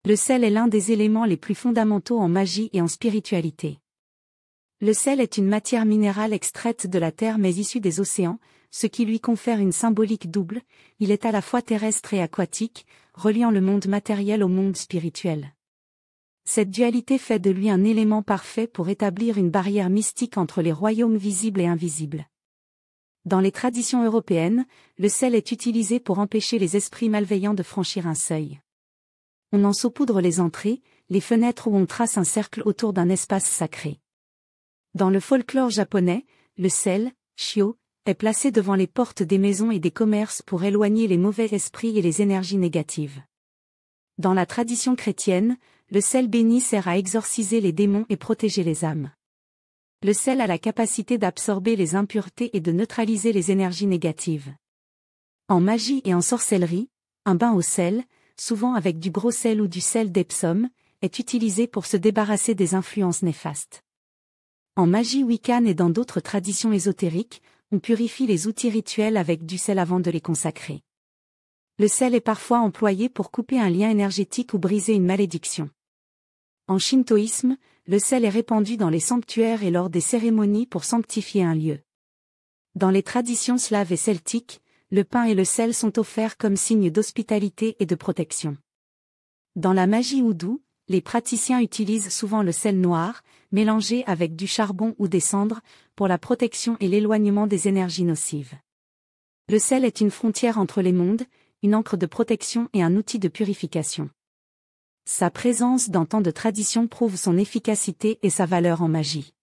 Le sel est l'un des éléments les plus fondamentaux en magie et en spiritualité. Le sel est une matière minérale extraite de la terre mais issue des océans, ce qui lui confère une symbolique double, il est à la fois terrestre et aquatique, reliant le monde matériel au monde spirituel. Cette dualité fait de lui un élément parfait pour établir une barrière mystique entre les royaumes visibles et invisibles. Dans les traditions européennes, le sel est utilisé pour empêcher les esprits malveillants de franchir un seuil. On en saupoudre les entrées, les fenêtres où on trace un cercle autour d'un espace sacré. Dans le folklore japonais, le sel, shio, est placé devant les portes des maisons et des commerces pour éloigner les mauvais esprits et les énergies négatives. Dans la tradition chrétienne, le sel béni sert à exorciser les démons et protéger les âmes. Le sel a la capacité d'absorber les impuretés et de neutraliser les énergies négatives. En magie et en sorcellerie, un bain au sel, souvent avec du gros sel ou du sel d'Epsom, est utilisé pour se débarrasser des influences néfastes. En magie wiccan et dans d'autres traditions ésotériques, on purifie les outils rituels avec du sel avant de les consacrer. Le sel est parfois employé pour couper un lien énergétique ou briser une malédiction. En shintoïsme, le sel est répandu dans les sanctuaires et lors des cérémonies pour sanctifier un lieu. Dans les traditions slaves et celtiques, le pain et le sel sont offerts comme signe d'hospitalité et de protection. Dans la magie oudou, les praticiens utilisent souvent le sel noir, mélangé avec du charbon ou des cendres, pour la protection et l'éloignement des énergies nocives. Le sel est une frontière entre les mondes, une encre de protection et un outil de purification. Sa présence dans tant de traditions prouve son efficacité et sa valeur en magie.